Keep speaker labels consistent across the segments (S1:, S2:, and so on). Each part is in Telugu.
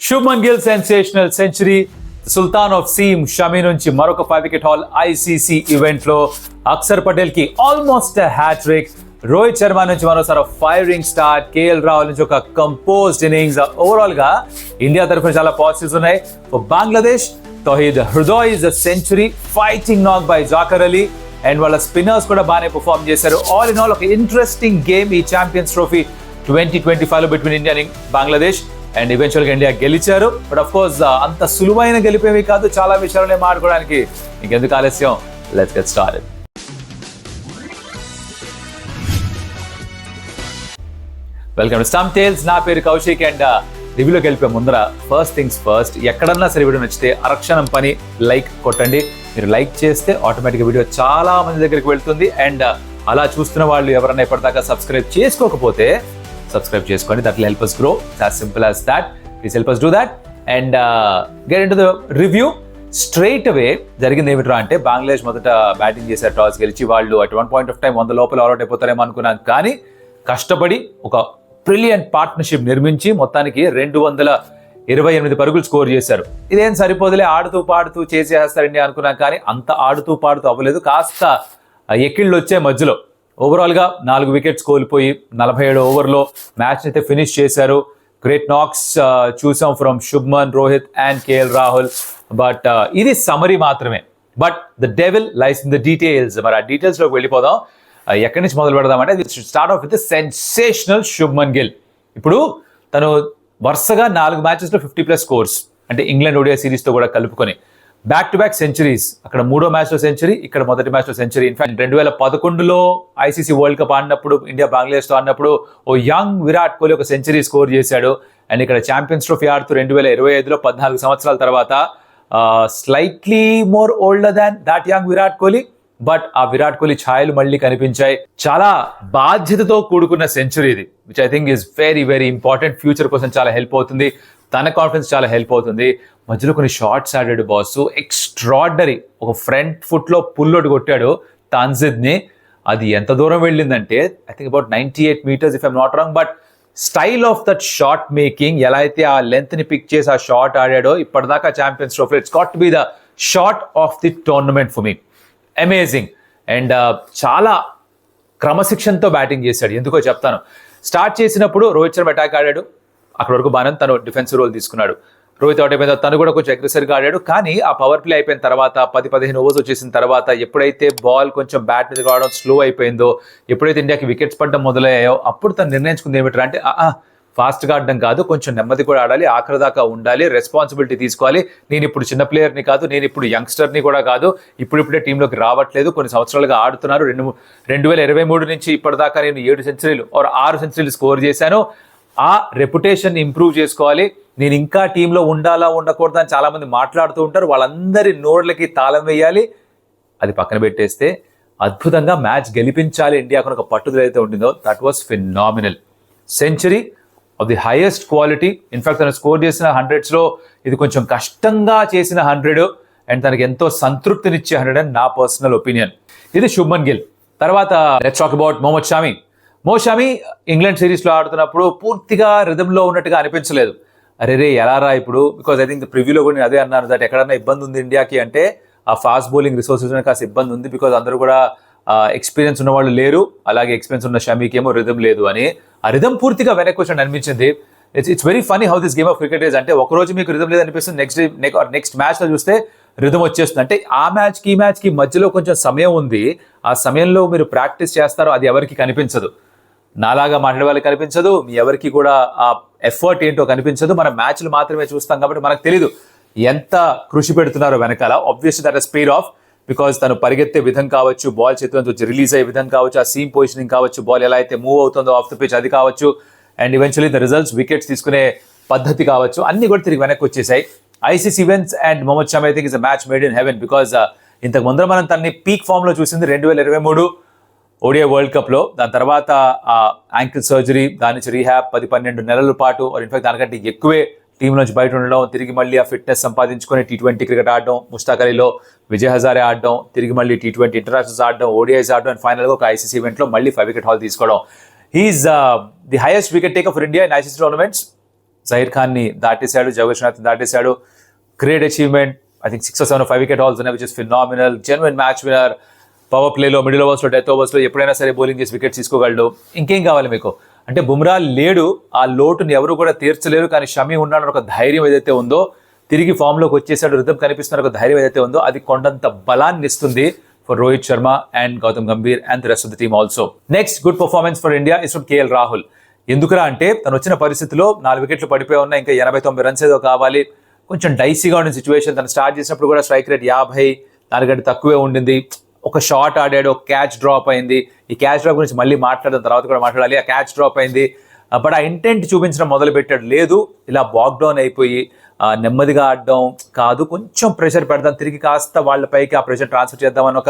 S1: Shubman Gill sensational century. Sultan of seam Shami నుంచి మరొక 5 వికెట్ హాల్ ఐసీసీ ఈవెంట్ లో. అక్షర్ పటేల్ కి ఆల్మోస్ట్ హ్యాట్రిక్. రోహిత్ శర్మ నుంచి మరోసారి ఫైరింగ్ స్టార్ట్. కేఎల్ రాహుల్ నుంచి ఒక కంపోజ్డ్ ఇన్నింగ్స్. ఓవరాల్ గా ఇండియా తరఫున చాలా పాజిటివ్స్ ఉన్నాయి. Bangladesh Towhid Hridoy is a century, fighting knock by Jaker Ali and వాళ్ళ స్పిన్నర్స్ కూడా బాగానే పర్ఫార్మ్ చేశారు. ఆల్ ఇన్ ఆల్ ఒక ఇంట్రెస్టింగ్ గేమ్ ఈ ఛాంపియన్స్ ట్రోఫీ 2025 లో between India and Bangladesh. And eventual గా ఇండియా గెలిచారు. బట్ ఆఫ్ కోర్స్ అంత సులువైన గెలిపేవి కాదు, చాలా విషయాలనే మాట్లాడుకోవడానికి. ఇంకెందుకు ఆలస్యం, let's get started. Welcome to stump tiles. నా పేరు కౌశిక్ అండ్ రివ్యూలోకి వెళ్ళిపోయే ముందర ఫస్ట్ థింగ్స్ ఫస్ట్, ఎక్కడన్నా సరే వీడియో నచ్చితే అరక్షణం పని లైక్ కొట్టండి. మీరు లైక్ చేస్తే ఆటోమేటిక్గా వీడియో చాలా మంది దగ్గరికి వెళ్తుంది. అండ్ అలా చూస్తున్న వాళ్ళు ఎవరైనా ఇప్పటిదాకా సబ్స్క్రైబ్ చేసుకోకపోతే సబ్స్క్రైబ్ చేసుకోండి. That will help us grow. It's as simple as that. Please help us do that. And get into the review. Straight away జరిగింది ఏమిట్రా అంటే, బంగ్లాదేశ్ మొదట బ్యాటింగ్ చేశారు, టాస్ గెలిచి. వాళ్ళు at one point of time 100 లోపల ఆల్అౌట్ అయిపోతారేమో అనుకున్నాను. కానీ కష్టపడి ఒక బ్రిలియంట్ పార్ట్నర్షిప్ నిర్మించి మొత్తానికి 228 పరుగులు స్కోర్ చేశారు. ఇదేం సరిపోదులే, ఆడుతూ పాడుతూ చేసేస్తారు ఇండియా అనుకున్నాం. కానీ అంత ఆడుతూ పాడుతూ అవ్వలేదు, కాస్త ఎక్కిళ్ళు వచ్చే మధ్యలో. ఓవరాల్గా 4 వికెట్స్ కోల్పోయి 47 ఓవర్లో మ్యాచ్ అయితే ఫినిష్ చేశారు. గ్రేట్ నాక్స్ చూసాం from Shubman, Rohit and KL Rahul. But ఇది సమరీ మాత్రమే. But the devil lies in the details. మరి ఆ డీటెయిల్స్లోకి వెళ్ళిపోదాం. ఎక్కడి నుంచి మొదలు పెడదామంటే, start off with sensational Shubman Gill. ఇప్పుడు తను వరుసగా 4 మ్యాచెస్లో 50+ స్కోర్స్, అంటే ఇంగ్లాండ్ ఓడిఐ సిరీస్తో కూడా కలుపుకొని బ్యాక్ టు బ్యాక్ సెంచరీస్. అక్కడ 3వ మ్యాచ్లో సెంచరీ, ఇక్కడ మొదటి మ్యాచ్లో సెంచరీ. ఇన్ఫాక్ట్ 2011లో ఐసీసీ వరల్డ్ కప్ ఆడినప్పుడు, ఇండియా బంగ్లాదేశ్తో ఆడినప్పుడు ఓ యంగ్ విరాట్ కోహ్లీ ఒక సెంచరీ స్కోర్ చేశాడు. అండ్ ఇక్కడ ఛాంపియన్స్ ట్రోఫీ ఆడుతూ 2025లో 14 సంవత్సరాల తర్వాత slightly more older than that young Virat Kohli. But ఆ విరాట్ కోహ్లీ ఛాయలు మళ్ళీ కనిపించాయి. చాలా బాధ్యతతో కూడుకున్న సెంచరీ ఇది, which I think is very very important. Future కోసం చాలా హెల్ప్ అవుతుంది, తన కాన్ఫిడెన్స్ చాలా హెల్ప్ అవుతుంది. మధ్యలో కొన్ని షార్ట్స్ ఆడాడు బాస్, ఎక్స్ట్రాడినరీ. ఒక ఫ్రంట్ ఫుట్లో పుల్లోటి కొట్టాడు తాన్జిద్ని. అది ఎంత దూరం వెళ్ళిందంటే I think about 98 meters if I'm not wrong. But style of that shot making, ఎలా అయితే ఆ లెంత్ ని పిక్ చేసి ఆ షాట్ ఆడాడో, ఇప్పటిదాకా champions trophy it's got to be the shot of the tournament for me. Amazing. And చాలా క్రమశిక్షణతో బ్యాటింగ్ చేశాడు. ఎందుకో చెప్తాను. స్టార్ట్ చేసినప్పుడు రోహిత్ శర్మ అటాక్ ఆడాడు, అక్కడ వరకు బాగా తను డిఫెన్సివ్ రోల్ తీసుకున్నాడు. రోహిత్ అవుట్ అయిపోయిన తను కూడా కొంచెం అగ్రెసివ్గా ఆడాడు. కానీ ఆ పవర్ ప్లే అయిపోయిన తర్వాత 10-15 ఓవర్స్ వచ్చేసిన తర్వాత ఎప్పుడైతే బాల్ కొంచెం బ్యాట్ మీద రావడం స్లో అయిపోయిందో, ఎప్పుడైతే ఇండియాకి వికెట్స్ పడడం మొదలయ్యాయో, అప్పుడు తను నిర్ణయించుకుంది ఏమిటంటే, అంటే ఫాస్ట్గా ఆడడం కాదు, కొంచెం నెమ్మది కూడా ఆడాలి, ఆఖరి దాకా ఉండాలి, రెస్పాన్సిబిలిటీ తీసుకోవాలి. నేను ఇప్పుడు చిన్న ప్లేయర్ని కాదు, నేను ఇప్పుడు యంగ్స్టర్ని కూడా కాదు, ఇప్పుడిప్పుడే టీంలోకి రావట్లేదు, కొన్ని సంవత్సరాలుగా ఆడుతున్నారు. 2023 నుంచి ఇప్పటిదాకా నేను 7 సెంచరీలు 6 సెంచరీలు స్కోర్ చేశాను. ఆ రెప్యుటేషన్ ఇంప్రూవ్ చేసుకోవాలి. నేను ఇంకా టీంలో ఉండాలా ఉండకూడదు అని చాలా మంది మాట్లాడుతూ ఉంటారు. వాళ్ళందరి నోడ్లకి తాళం వేయాలి. అది పక్కన పెట్టేస్తే అద్భుతంగా మ్యాచ్ గెలిపించాలి ఇండియాకు ఒక పట్టుదల అయితే ఉండిందో, that was phenomenal. Century of the highest quality. In fact తను స్కోర్ చేసిన 100స్లో ఇది కొంచెం కష్టంగా చేసిన 100 అండ్ తనకి ఎంతో సంతృప్తినిచ్చే 100 అని నా పర్సనల్ ఒపీనియన్. ఇది శుభ్మన్ గిల్. తర్వాత let's talk about Mohammed Shami. Shami England సిరీస్లో ఆడుతున్నప్పుడు పూర్తిగా రిథంలో ఉన్నట్టుగా అనిపించలేదు. అరే ఎలా రా ఇప్పుడు, బికాజ్ ఐ థింక్ ప్రివ్యూలో కూడా నేను అదే అన్నాను, దట్ ఎక్కడన్నా ఇబ్బంది ఉంది ఇండియాకి అంటే ఆ ఫాస్ట్ బౌలింగ్ రిసోర్సెస్ కాస్త ఇబ్బంది ఉంది. బికాజ్ అందరూ కూడా ఎక్స్పీరియన్స్ ఉన్న వాళ్ళు లేరు, అలాగే ఎక్స్పీరియన్స్ ఉన్న షమీకి ఏమో రిథం లేదు అని. ఆ రిథం పూర్తిగా వెనక్కి వచ్చి అనిపించింది. It's very funny how this game of cricket is. అంటే ఒకరోజు మీకు రిథం లేదు అనిపిస్తుంది, నెక్స్ట్ మ్యాచ్లో చూస్తే రిథం వచ్చేస్తుంది. అంటే ఆ మ్యాచ్కి ఈ మ్యాచ్కి మధ్యలో కొంచెం సమయం ఉంది. ఆ సమయంలో మీరు ప్రాక్టీస్ చేస్తారో అది ఎవరికి కనిపించదు. నాలాగా మాట్లాడే వాళ్ళకి కనిపించదు, మీ ఎవరికి కూడా ఆ ఎఫర్ట్ ఏంటో కనిపించదు. మనం మ్యాచ్లు మాత్రమే చూస్తాం కాబట్టి మనకు తెలీదు ఎంత కృషి పెడుతున్నారో వెనకాల. Obviously that is paid of, because తను పరిగెత్తే విధం కావచ్చు, బాల్ చేతిలో నుంచి రిలీజ్ అయ్యే విధం కావచ్చు, ఆ సీమ్ పొజిషనింగ్ కావచ్చు, బాల్ ఎలా అయితే మూవ్ అవుతుందో ఆఫ్ ద పిచ్ అది కావచ్చు, and eventually the results wickets తీసుకునే పద్ధతి కావచ్చు, అన్ని కూడా తిరిగి వెనక్కి వచ్చేసాయి. ICC events and Mohammed Shami I think is a match made in heaven. Because ఇంతకు ముందర మనం తనని పీక్ ఫామ్లో చూసింది 2023 ఓడిఐ వరల్డ్ కప్లో. దాని తర్వాత ఆ యాంకిల్ సర్జరీ, దాని నుంచి రీహాబ్ 10-12 నెలల పాటు, ఇన్ఫాక్ట్ దానికంటే ఎక్కువే టీం నుంచి బయట ఉండడం, తిరిగి మళ్ళీ ఆ ఫిట్నెస్ సంపాదించుకొని T20 క్రికెట్ ఆడడం, ముష్తాక్ అలీలో విజయ్ హజారే ఆడడం, తిరిగి మళ్ళీ T20 ఇంటర్నేషనల్స్ ఆడడం, ఓడిఐస్ ఆడడం, అండ్ ఫైనల్గా ఒక ఐసీసీ ఈవెంట్లో మళ్ళీ 5 వికెట్ హాల్ తీసుకోవడం. He's the highest wicket taker for India in ICC tournaments. Zaheer ఖాన్ని దాటేశాడు, జగేశ్వరనాథ్ దాటేశాడు. Great achievement. I think 6 or 7 5 wicket hauls ఉన్నాయి, which is phenomenal. Genuine match winner. Power ప్లేలో, మిడిల్ ఓవర్స్లో, డెత్ ఓవర్స్లో ఎప్పుడైనా సరే బౌలింగ్ చేసి వికెట్స్ తీసుకోగలడు. ఇంకేం కావాలి మీకు? అంటే బుమ్రా లేడు, ఆ లోటుని ఎవరు కూడా తీర్చలేరు. కానీ షమీ ఉన్నాడని ఒక ధైర్యం ఏదైతే ఉందో, తిరిగి ఫామ్లోకి వచ్చేసాడు, రిథమ్ కనిపిస్తున్న ఒక ధైర్యం ఏదైతే ఉందో, అది కొండంత బలాన్ని ఇస్తుంది for Rohit Sharma and Gautam Gambhir and the rest of the team also. Next good performance for India is from KL Rahul. ఎందుకురా అంటే తను వచ్చిన పరిస్థితిలో 4 వికెట్లు పడిపోయి ఉన్నాయి, ఇంకా 89 రన్స్ ఏదో కావాలి. కొంచెం డైసీగా ఉండిన సిచ్యువేషన్. తను స్టార్ట్ చేసినప్పుడు కూడా స్ట్రైక్ రేట్ 50, 4 గంట తక్కువే ఉండింది. ఒక షాట్ ఆడాడు, ఒక క్యాచ్ డ్రాప్ అయింది. ఈ క్యాచ్ డ్రాప్ గురించి మళ్ళీ మాట్లాడిన తర్వాత కూడా మాట్లాడాలి. ఆ క్యాచ్ డ్రాప్ అయింది, బట్ ఆ ఇంటెంట్ చూపించడం మొదలు పెట్టాడు. లేదు, ఇలా బాక్ డౌన్ అయిపోయి నెమ్మదిగా ఆడడం కాదు, కొంచెం ప్రెషర్ పెడదాం, తిరిగి కాస్త వాళ్ళపైకి ఆ ప్రెషర్ ట్రాన్స్ఫర్ చేద్దామని ఒక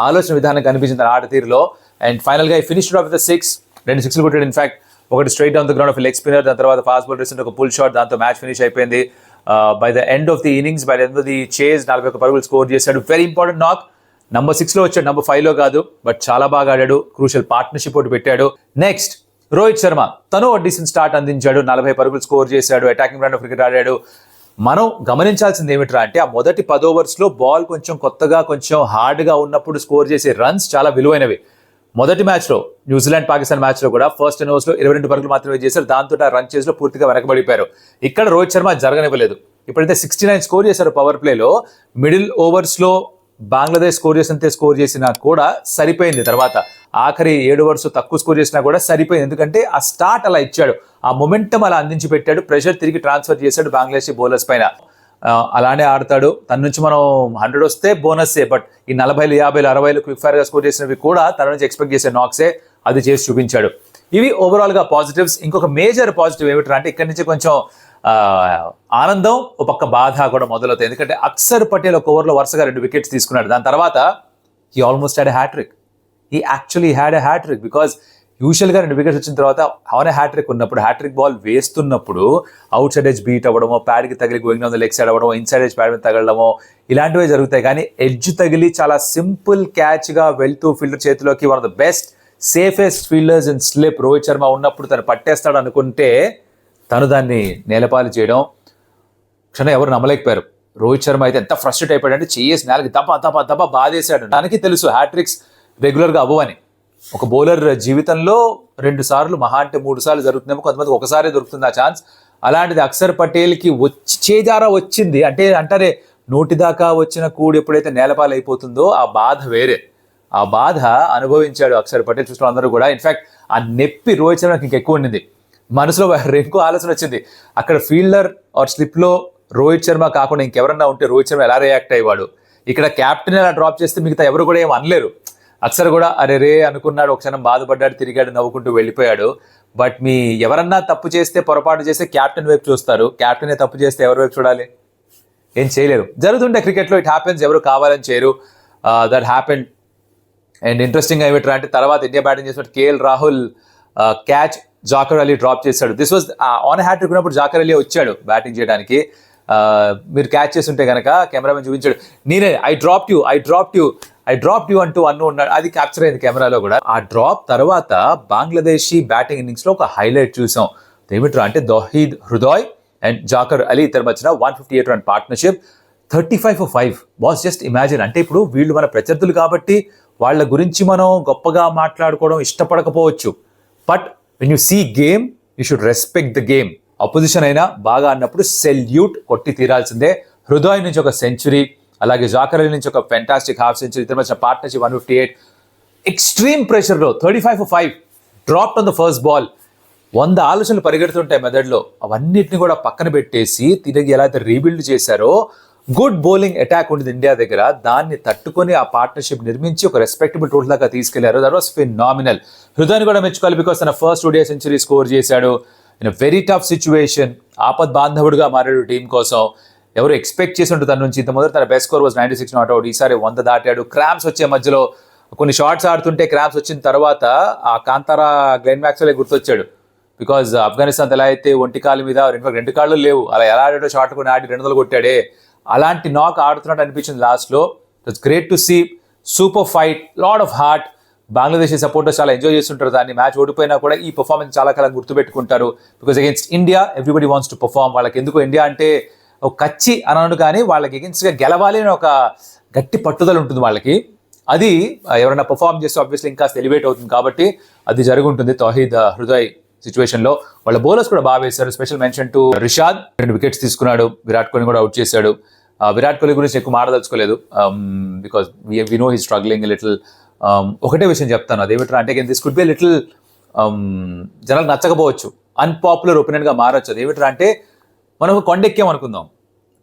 S1: ఆలోచన విధానం కనిపించింది ఆట తీరులో. అండ్ ఫైనల్గా ఈ ఫినిష్ ఆఫ్ ద 6, 2 6లు కొట్టాడు. ఇన్ఫాక్ట్ ఒకటి straight down the ground of leg spinner, దాని తర్వాత ఫాస్ట్ బౌలర్ రీసెంట్ ఒక పుల్ షాట్, దాంతో మ్యాచ్ ఫినిష్ అయిపోయింది. By the end of the innings, by the end of the chase 41 పరుగులు స్కోర్ చేశాడు. వెరీ ఇంపార్టెంట్ నాక్. నంబర్ 6లో వచ్చాడు, నంబర్ 5లో కాదు, బట్ చాలా బాగా ఆడాడు. క్రూషియల్ పార్ట్నర్షిప్ ఒకటి పెట్టాడు. నెక్స్ట్ రోహిత్ శర్మ, తను డీసెంట్ స్టార్ట్ అందించాడు, 40 పరుగులు స్కోర్ చేశాడు, అటాకింగ్ బ్రాండ్ ఆఫ్ క్రికెట్ ఆడాడు. మనం గమనించాల్సింది ఏమిట్రా అంటే, ఆ మొదటి 10 ఓవర్స్లో బాల్ కొంచెం కొత్తగా, కొంచెం హార్డ్గా ఉన్నప్పుడు స్కోర్ చేసే రన్స్ చాలా విలువైనవి. మొదటి మ్యాచ్లో, న్యూజిలాండ్ పాకిస్తాన్ మ్యాచ్లో కూడా ఫస్ట్ 10 ఓవర్స్లో 22 పరుగులు మాత్రమే చేశారు. దాంతో ఆ రన్ చేజ్లో పూర్తిగా వెనకబడిపోయారు. ఇక్కడ రోహిత్ శర్మ జరగనివ్వలేదు. ఇప్పుడైతే 69 స్కోర్ చేశారు పవర్ ప్లేలో. మిడిల్ ఓవర్స్లో బంగ్లాదేశ్ స్కోర్ చేసినంతే స్కోర్ చేసినా కూడా సరిపోయింది. తర్వాత ఆఖరి 7 ఓవర్స్ తక్కువ స్కోర్ చేసినా కూడా సరిపోయింది. ఎందుకంటే ఆ స్టార్ట్ అలా ఇచ్చాడు, ఆ మొమెంటం అలా అందించి పెట్టాడు, ప్రెషర్ తిరిగి ట్రాన్స్ఫర్ చేశాడు బంగ్లాదేశీ బౌలర్స్ పైన. అలానే ఆడతాడు. తన నుంచి మనం 100 వస్తే బోనస్సే, బట్ ఈ 40, 50, 60 క్విక్ ఫైర్గా స్కోర్ చేసినవి కూడా తన నుంచి ఎక్స్పెక్ట్ చేసే నాక్సే, అది చేసి చూపించాడు. ఇవి ఓవరాల్గా పాజిటివ్స్. ఇంకొక మేజర్ పాజిటివ్ ఏమిటంటే, అంటే ఇక్కడి నుంచి కొంచెం ఆనందం, ఒక పక్క బాధ కూడా మొదలవుతాయి. ఎందుకంటే అక్షర్ పటేల్ ఒక ఓవర్లో వరుసగా 2 వికెట్స్ తీసుకున్నాడు. దాని తర్వాత he almost had a hattrick. He actually had a hattrick, because యూజువల్గా 2 వికెట్స్ వచ్చిన తర్వాత ఆన్ హ్యాట్రిక్ ఉన్నప్పుడు, హ్యాట్రిక్ బాల్ వేస్తున్నప్పుడు అవుట్ సైడ్ ఎడ్జ్ బీట్ అవ్వడమో, ప్యాడ్కి తగిలి going on the leg side అవ్వడమో, ఇన్సైడ్ ఎడ్జ్ ప్యాడ్ మీద తగలడమో, ఇలాంటివే జరుగుతాయి. కానీ ఎడ్జ్ తగిలి చాలా సింపుల్ క్యాచ్గా వెళ్తూ ఫీల్డర్ చేతిలోకి, one of the best safest fielders in slip Rohit Sharma ఉన్నప్పుడు తను పట్టేస్తాడు అనుకుంటే, తను దాన్ని నేలపాలు చేయడం క్షణం ఎవరు నమ్మలేకపోయారు. రోహిత్ శర్మ అయితే ఎంత ఫ్రస్ట్రేట్ అయిపోయాడు అంటే, చేసి నేలకి దబ బాధేశాడు. దానికి తెలుసు హ్యాట్రిక్స్ రెగ్యులర్గా అవ్వని. ఒక బౌలర్ జీవితంలో 2 సార్లు, మహా అంటే 3 సార్లు జరుగుతుందేమో, కొంతమందికి ఒకసారి దొరుకుతుంది ఆ ఛాన్స్. అలాంటిది అక్షర్ పటేల్కి చేజారా వచ్చింది అంటే, అంటారే నోటి దాకా వచ్చిన కూడు ఎప్పుడైతే నేలపాలు అయిపోతుందో ఆ బాధ వేరే. ఆ బాధ అనుభవించాడు అక్షర్ పటేల్, చూసిన అందరూ కూడా. ఇన్ఫాక్ట్ ఆ నొప్పి రోహిత్ శర్మకి ఇంకెక్కువ ఉండింది. మనసులో ఇంకో ఆలోచన వచ్చింది, అక్కడ ఫీల్డర్ ఆర్ స్లిప్లో రోహిత్ శర్మ కాకుండా ఇంకెవరన్నా ఉంటే రోహిత్ శర్మ ఎలా రియాక్ట్ అయ్యేవాడు. ఇక్కడ క్యాప్టెన్ ఎలా డ్రాప్ చేస్తే మిగతా ఎవరు కూడా ఏం అనలేరు. అక్షర్ కూడా అరే రే అనుకున్నాడు, ఒక క్షణం బాధపడ్డాడు, తిరిగాడు, నవ్వుకుంటూ వెళ్ళిపోయాడు. బట్ మీ ఎవరన్నా తప్పు చేస్తే, పొరపాటు చేస్తే క్యాప్టెన్ వైపు చూస్తారు. క్యాప్టెనే తప్పు చేస్తే ఎవరి వైపు చూడాలి? ఏం చేయలేరు. జరుగుతుంటే క్రికెట్లో ఇట్ హ్యాపెన్స్, ఎవరు కావాలని చేయరు. That happen. అండ్ ఇంట్రెస్టింగ్ ఏమిట్రా అంటే, తర్వాత ఇండియా బ్యాటింగ్ చేసినట్టు KL Rahul catch Jaker Ali drop చేశాడు. దిస్ వాజ్ ఆన్ హ్యాట్రిక్ ఉన్నప్పుడు జాకర్ అలీ వచ్చాడు బ్యాటింగ్ చేయడానికి. మీరు క్యాచ్ చేస్తుంటే కనుక కెమెరామెన్ చూపించాడు, నేనే ఐ డ్రాప్డ్ యూ అంటూ ఉన్నాడు. అది క్యాప్చర్ అయింది కెమెరాలో కూడా. ఆ డ్రాప్ తర్వాత బంగ్లాదేశీ బ్యాటింగ్ ఇన్నింగ్స్లో ఒక హైలైట్ చూసాం. ఏమిట్రా అంటే, తౌహీద్ హృదయ్ అండ్ జాకర్ అలీ ఇద్దరి మధ్యన 158 run partnership, 35 for 5. Boss just imagine. అంటే ఇప్పుడు వీళ్ళు మన ప్రత్యర్థులు కాబట్టి వాళ్ళ గురించి మనం గొప్పగా మాట్లాడుకోవడం ఇష్టపడకపోవచ్చు, but when you see game you should respect the game. Opposition అయినా బాగా ఆడినప్పుడు సెల్యూట్ కొట్టి తీరాల్సిందే. హృదయ్ నుంచి ఒక సెంచరీ, అలాగే జాకర్ అలీ నుంచి ఒక ఫెంటాస్టిక్ హాఫ్ సెంచరీ, ఇద్దరు మధ్య పార్ట్నర్షిప్ 158. ఎక్స్ట్రీమ్ ప్రెషర్లో 35 for 5 dropped on the first ball. 100 ఆలోచనలు పరిగెడుతుంటాయి మెదడులో, అవన్నిటిని కూడా పక్కన పెట్టేసి తిరిగి ఎలా అయితే రీబిల్డ్ చేశారో, గుడ్ బౌలింగ్ అటాక్ ఉండేది ఇండియా దగ్గర, దాన్ని తట్టుకొని ఆ పార్ట్నర్షిప్ నిర్మించి ఒక రెస్పెక్టబుల్ టోటల్ దాకా తీసుకెళ్లారు. That was phenomenal. హృదయ్ కూడా మెచ్చుకోవాలి, బికాస్ తన ఫస్ట్ ODI సెంచరీ స్కోర్ చేశాడు ఇన్ వెరీ టఫ్ సిచ్యువేషన్. ఆపద్ బాంధవుడుగా మారాడు టీం కోసం. ఎవరు ఎక్స్పెక్ట్ చేసి ఉంటుంది తన నుంచి. ఇంత మొదటి తన best score was 96 not out. ఈసారి 100 దాటాడు. క్రాంప్స్ వచ్చే మధ్యలో కొన్ని షాట్స్ ఆడుతుంటే క్రాంప్స్ వచ్చిన తర్వాత ఆ కాంతారా గ్లెన్ మ్యాక్స్వెల్ గుర్తొచ్చాడు. బికాజ్ ఆఫ్ఘనిస్తాన్ ఎలా అయితే ఒంటి కాలు మీద 2 కాళ్ళు లేవు, అలా ఎలా ఆడాడో షాట్ కొని ఆడి 200 కొట్టాడే, అలాంటి నాక్ ఆడుతున్నట్టు అనిపించింది లాస్ట్లో. It's great to see. Super fight, lot of heart. Bangladesh supporters చాలా ఎంజాయ్ చేస్తుంటారు దాన్ని. మ్యాచ్ ఓడిపోయినా కూడా ఈ పర్ఫార్మెన్స్ చాలా కాలం గుర్తుపెట్టుకుంటారు. Because against India everybody wants to perform. వాళ్ళకి ఎందుకు ఇండియా అంటే ఒక కచ్చి అనను, కానీ వాళ్ళకి అగేన్స్ట్గా గెలవాలి అని ఒక గట్టి పట్టుదల ఉంటుంది వాళ్ళకి. అది ఎవరైనా పర్ఫార్మ్ చేస్తే ఆబ్వియస్లీ ఇంకా ఎలివేట్ అవుతుంది. కాబట్టి అది జరుగుంటుంది తౌహీద్ హృదయ్ సిచ్యువేషన్లో. వాళ్ళ బౌలర్స్ కూడా బాగా వేశారు. Special mention to Rishad, 2 wickets తీసుకున్నాడు. విరాట్ కోహ్లీ కూడా అవుట్ చేశాడు. విరాట్ కోహ్లీ గురించి ఎక్కువ మాట్లాడదలుచుకోలేదు because we know he struggling little. ఒకటే విషయం చెప్తాను, అదేమిట్రా అంటే దిస్ కుడ్ బి లిటిల్ జనాలకు నచ్చకపోవచ్చు, అన్పాపులర్ ఒపీనియన్గా మారచ్చు. అదేమిట్రా అంటే మనం ఒక కొండ ఎక్కాం అనుకుందాం,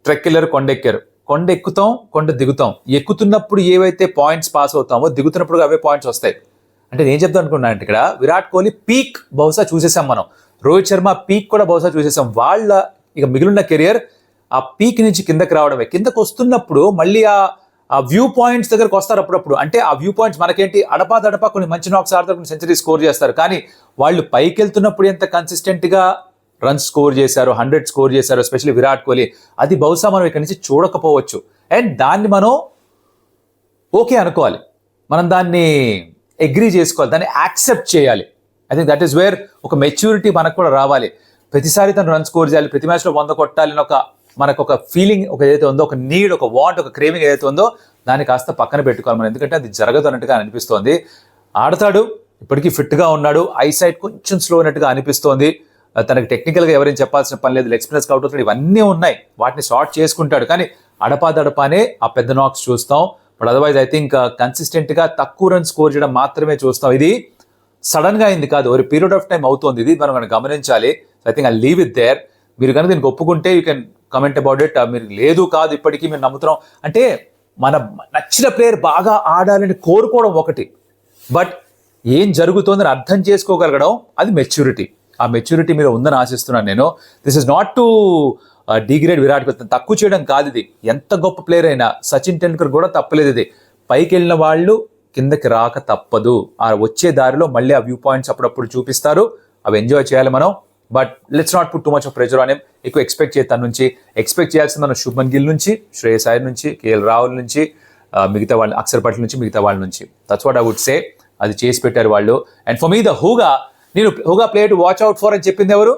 S1: ట్రెక్ వెళ్ళారు, కొండ ఎక్కారు, కొండ ఎక్కుతాం, కొండ దిగుతాం. ఎక్కుతున్నప్పుడు ఏవైతే పాయింట్స్ పాస్ అవుతామో దిగుతున్నప్పుడు అవే పాయింట్స్ వస్తాయి. అంటే నేను చెప్తాను అనుకున్నాను అంటే ఇక్కడ విరాట్ కోహ్లీ పీక్ బహుశా చూసేసాం మనం, రోహిత్ శర్మ పీక్ కూడా బహుశా చూసేసాం. వాళ్ళ ఇక మిగిలిన కెరియర్ ఆ పీక్ నుంచి కిందకి రావడమే. కిందకు వస్తున్నప్పుడు మళ్ళీ ఆ వ్యూ పాయింట్స్ దగ్గరకు వస్తారు అప్పుడప్పుడు. అంటే ఆ వ్యూ పాయింట్స్ మనకేంటి, అడపా కొన్ని మంచి నాక్స్ ఆడతారు, కొన్ని సెంచరీ స్కోర్ చేస్తారు. కానీ వాళ్ళు పైకి వెళ్తున్నప్పుడు ఎంత కన్సిస్టెంట్గా రన్స్ స్కోర్ చేశారు, 100 స్కోర్ చేశారు, ఎస్పెషల్లీ విరాట్ కోహ్లీ. అది బహుశా మనం ఇక్కడ నుంచి చూడకపోవచ్చు. అండ్ దాన్ని మనం ఓకే అనుకోవాలి, మనం దాన్ని అగ్రీ చేసుకోవాలి, దాన్ని యాక్సెప్ట్ చేయాలి. I think that is where ఒక మెచ్యూరిటీ మనకు కూడా రావాలి. ప్రతిసారి తను రన్ స్కోర్ చేయాలి, ప్రతి మ్యాచ్లో 100 కొట్టాలి అని మనకు ఒక ఫీలింగ్ ఒక ఏదైతే ఉందో, ఒక నీడ్, ఒక వాంట్, ఒక క్రేవింగ్ ఏదైతే ఉందో దాన్ని కాస్త పక్కన పెట్టుకోవాలి మనం. ఎందుకంటే అది జరగదు అన్నట్టుగా అనిపిస్తోంది. ఆడతాడు, ఇప్పటికీ ఫిట్గా ఉన్నాడు, ఐసైట్ కొంచెం స్లో అయినట్టుగా అనిపిస్తోంది. తనకి టెక్నికల్గా ఎవరైనా చెప్పాల్సిన పని లేదు, లెగ్ స్పిన్నర్స్ అవుట్ అవుతాడు, ఇవన్నీ ఉన్నాయి, వాటిని షార్ట్ చేసుకుంటాడు. కానీ అడపాదడపానే ఆ పెద్ద నాక్స్ చూస్తాం. బట్ అదర్వైజ్ ఐ థింక్ కన్సిస్టెంట్గా తక్కువ రన్ స్కోర్ చేయడం మాత్రమే చూస్తాం. ఇది సడన్గా అయింది కాదు, ఒక పీరియడ్ ఆఫ్ టైం అవుతుంది. ఇది మనం గమనించాలి. I think I leave it there. మీరు కనుక దీనికి ఒప్పుకుంటే you can comment about it. మీరు లేదు కాదు ఇప్పటికీ మీరు నమ్ముతున్నాం అంటే, మన నచ్చిన ప్లేయర్ బాగా ఆడాలని కోరుకోవడం ఒకటి, బట్ ఏం జరుగుతుందని అర్థం చేసుకోగలగడం అది మెచ్యూరిటీ. ఆ మెచ్యూరిటీ మీరు ఉందని ఆశిస్తున్నాను నేను. This is not to degrade Virat Kohli, తక్కువ చేయడం కాదు ఇది. ఎంత గొప్ప ప్లేయర్ అయినా, సచిన్ టెండూల్కర్ కూడా తప్పలేదు ఇది. పైకి వెళ్ళిన వాళ్ళు కిందకి రాక తప్పదు. ఆ వచ్చే దారిలో మళ్ళీ ఆ వ్యూ పాయింట్స్ అప్పుడప్పుడు చూపిస్తారు, అవి ఎంజాయ్ చేయాలి మనం. But let's not put too much of pressure on him. ఎక్కువ ఎక్స్పెక్ట్ చేయ తన నుంచి. ఎక్స్పెక్ట్ చేయాల్సింది మనం శుభ్మన్ గిల్ నుంచి, శ్రేయస్ అయ్యర్ నుంచి, కేఎల్ రాహుల్ నుంచి, మిగతా వాళ్ళు అక్షర్ పటేల్ నుంచి, మిగతా వాళ్ళ నుంచి. That's what I would say. అది చేసి పెట్టారు వాళ్ళు. అండ్ ఫర్ మీ ద హూగా player to watch out for అని చెప్పింది ఎవరు?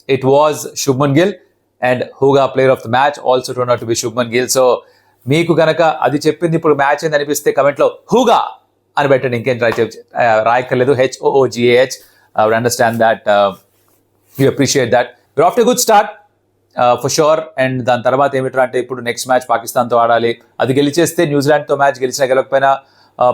S1: It was Shubman Gill. And హూగా player of the match also turn out to be Shubman Gill. So మీకు గనక అది చెప్పింది ఇప్పుడు మ్యాచ్ ఏంది అనిపిస్తే కమెంట్లో హూగా అని పెట్టండి. ఇంకేం రాయక్కర్లేదు. HOOGAH. I would understand that. You appreciate that. We're off to a good start for sure. And దాని తర్వాత ఏమిట్రా అంటే ఇప్పుడు నెక్స్ట్ మ్యాచ్ పాకిస్తాన్తో ఆడాలి. అది గెలిచేస్తే న్యూజిలాండ్తో మ్యాచ్ గెలిచినా గెలకపోయినా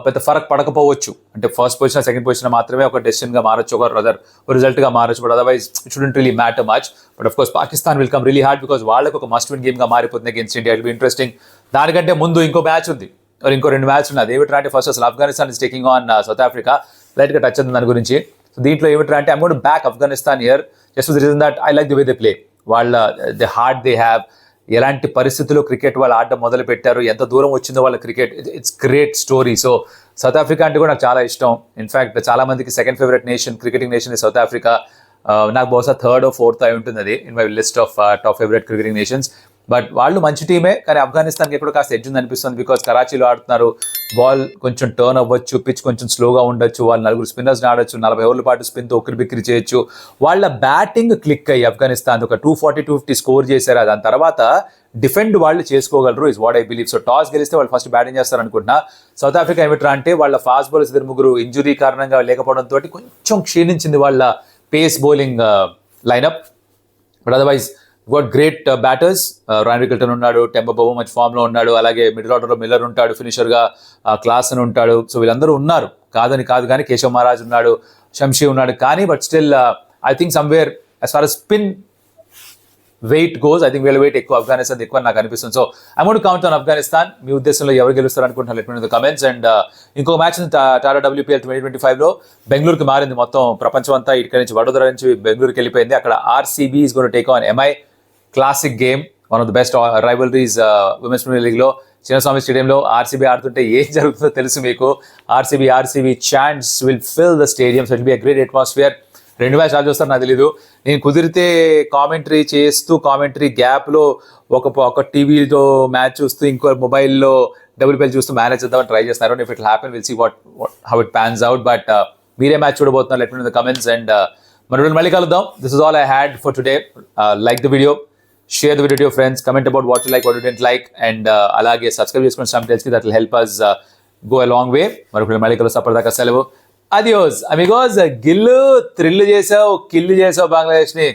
S1: పెద్ద ఫరక్ పడకపోవచ్చు. అంటే ఫస్ట్ పొజిషన్, సెకండ్ పొజిషన్ మాత్రమే ఒక డెసిషన్గా మారచ్చు, ఒక రిజల్ట్గా మారచ్చు. But otherwise it shouldn't really matter much. But of course Pakistan will come really hard because వాళ్ళకి ఒక మస్ట్ విన్ గేమ్గా మారిపోతుంది against India. It be interesting. దానికంటే ముందు ఇంకో మ్యాచ్ ఉంది, ఇంకో 2 మ్యాచ్ ఉన్నాయి. ఏమిట్రా అంటే ఫస్ట్ అసలు Afghanistan is taking on south Africa. లైట్గా టచ్ ఉంది దాని గురించి. సో దీంట్లో ఏమిట్రా అంటే I'm going to back Afghanistan here just for the reason that I like the way they play. వాళ్ళ ది హార్ట్ దే హ్యావ్, ఎలాంటి పరిస్థితుల్లో క్రికెట్ వాళ్ళు ఆడడం మొదలు పెట్టారు, ఎంత దూరం వచ్చిందో వాళ్ళ cricket, it's great story. So south Africa అంటే కూడా నాకు చాలా ఇష్టం. ఇన్ఫ్యాక్ట్ చాలా మందికి second favourite nation, cricketing nation south Africa. నాకు బహుశా 3rd or 4th అయి ఉంటుంది అది in my list of top favourite cricketing nations. But వాళ్ళు మంచి టీమే, కానీ ఆఫ్ఘనిస్తాన్కి ఎప్పుడు కాస్త ఎడ్జ్ ఉంది అనిపిస్తుంది. బికాస్ కరాచీలో ఆడుతున్నారు, బాల్ కొంచెం టర్న్ అవ్వచ్చు, పిచ్ కొంచెం స్లోగా ఉండొచ్చు, వాళ్ళు 4 స్పిన్నర్స్ని ఆడొచ్చు, 40 ఓవర్ల పాటు స్పిన్తో ఉక్కిరి బిక్కిరి చేయొచ్చు. వాళ్ళ బ్యాటింగ్ క్లిక్ అయ్యి ఆఫ్ఘనిస్తాన్ ఒక 240-250 స్కోర్ చేశారు. దాని తర్వాత డిఫెండ్ వాళ్ళు చేసుకోగలరు is what I believe. So toss గెలిస్తే వాళ్ళు ఫస్ట్ బ్యాటింగ్ చేస్తారు అనుకుంటున్నా. సౌత్ ఆఫ్రికా ఏమిట్రా అంటే వాళ్ళ ఫాస్ట్ బౌలర్స్ 2-3 ఇంజురీ కారణంగా లేకపోవడంతో కొంచెం క్షీణించింది వాళ్ళ pace bowling lineup. But otherwise got great batters. Ryan Rickelton ఉన్నాడు, టెంపో బాబు మంచి ఫామ్లో ఉన్నాడు, అలాగే మిడిల్ ఆర్డర్లో మిల్లర్ ఉంటాడు, ఫినిషర్గా క్లాస్ అని ఉంటాడు. సో వీళ్ళందరూ ఉన్నారు, కాదని కాదు, కానీ కేశవ్ మహారాజ్ ఉన్నాడు, షంషీ ఉన్నాడు. కానీ but still I think somewhere as far as spin weight goes, I think వీళ్ళ వెయిట్ ఎక్కువ, ఆఫ్ఘనిస్తాన్ ఎక్కువ నాకు అనిపిస్తుంది. So I want to count on Afghanistan. మీ ఉద్దేశంలో ఎవరు గెలుస్తారు అనుకుంటున్నారు? Let me know in the comments. And ఇంకో మ్యాచ్ టాటా WPL 2025లో బెంగళూరుకి మారింది. మొత్తం ప్రపంచం అంతా ఇక్కడ నుంచి వడోదర నుంచి బెంగళూరుకి వెళ్ళిపోయింది. అక్కడ RCB is going to take on MI. Classic game, one of the best rivalries Women's Premier లీగ్లో. చిన్నస్వామి స్టేడియంలో RCB ఆడుతుంటే ఏం జరుగుతుందో తెలుసు మీకు. RCB chants will fill the stadium. So it be a great atmosphere. 2 match all చూస్తారు నాకు తెలీదు. నేను కుదిరితే కామెంటరీ చేస్తూ, కామెంటరీ గ్యాప్లో ఒక టీవీతో మ్యాచ్ చూస్తూ, ఇంకో మొబైల్లో WPL చూస్తూ మేనేజ్ చేద్దామని ట్రై చేస్తున్నారు. If it happen will see how it pans out. But మీరే మ్యాచ్ చూడబోతున్నారు, let me know in the comments. And మనం మళ్ళీ కలుద్దాం. This is all I had for today. Like the video, share the video to your friends, comment about what you like, what you don't like, and అలాగే సబ్స్క్రైబ్ చేసుకోండి స్టంప్ టేల్స్ కి. That will help us go a long way. మళ్ళీ కలుద్దాం. అప్పటిదాకా సెలవు. అదియోస్ అమిగోస్. గిల్లు థ్రిల్ చేసావు, కిల్లు చేసావు బంగ్లాదేశ్ ని.